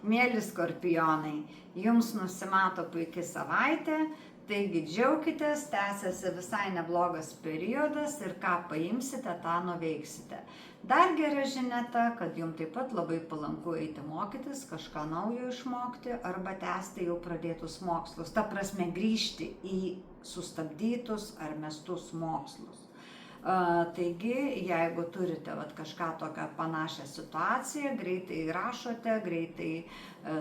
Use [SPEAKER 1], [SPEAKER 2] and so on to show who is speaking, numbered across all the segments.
[SPEAKER 1] Mėly skorpionai, jums nusimato puikia savaitė, taigi džiaukitės, tęsiasi visai neblogas periodas ir ką paimsite, tą nuveiksite. Dar gera žinia ta, kad jums taip pat labai palanku eiti mokytis, kažką naujo išmokti arba tęsti jau pradėtus mokslus. Ta prasme grįžti į sustabdytus ar mestus mokslus. Taigi, jeigu turite kažką tokią panašią situaciją, greitai rašote, greitai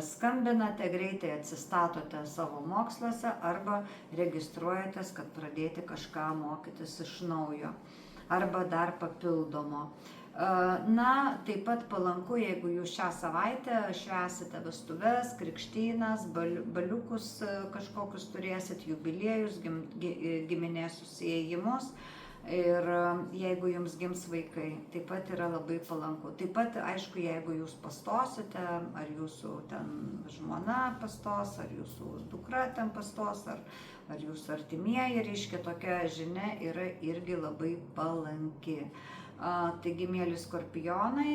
[SPEAKER 1] skambinate, greitai atsistatote savo moksluose arba registruojatės, kad pradėti kažką mokytis iš naujo arba dar papildomo. Na, taip pat palanku, jeigu jūs šią savaitę švęsite vestuves, krikštynas, baliukus kažkokius turėsit, jubiliejus, giminės susiėjimus. Ir jeigu jums gims vaikai, taip pat yra labai palanku. Taip pat, aišku, jeigu jūs pastosite, ar jūsų ten žmona pastos, ar jūsų dukra ten pastos, ar jūsų artimieji, reiškia, tokia žinia yra irgi labai palanki. Taigi, mėly skorpionai,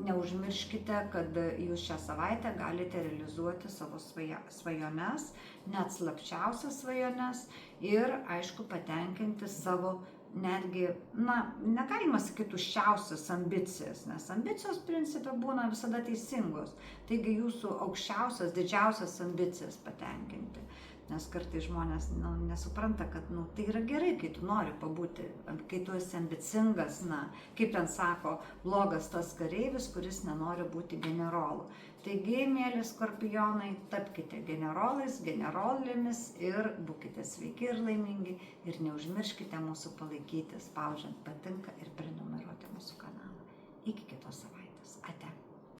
[SPEAKER 1] neužmirškite, kad jūs šią savaitę galite realizuoti savo svajones, net slapčiausias svajones ir, aišku, patenkinti savo netgi, negalima sakyti užčiausias ambicijas, nes ambicijos principe būna visada teisingos. Taigi jūsų aukščiausias, didžiausias ambicijas patenkinti. Nes kartais žmonės nesupranta, kad tai yra gerai, kai tu nori pabūti, kai tu esi ambicingas, kaip ten sako, blogas tas kareivis, kuris nenori būti generolu. Taigi, mėly skorpionai, tapkite generolais, generolėmis ir būkite sveiki ir laimingi ir neužmirškite mūsų palaikyti, spaudžiant patinka ir prenumeruoti mūsų kanalą. Iki kitos savaitės.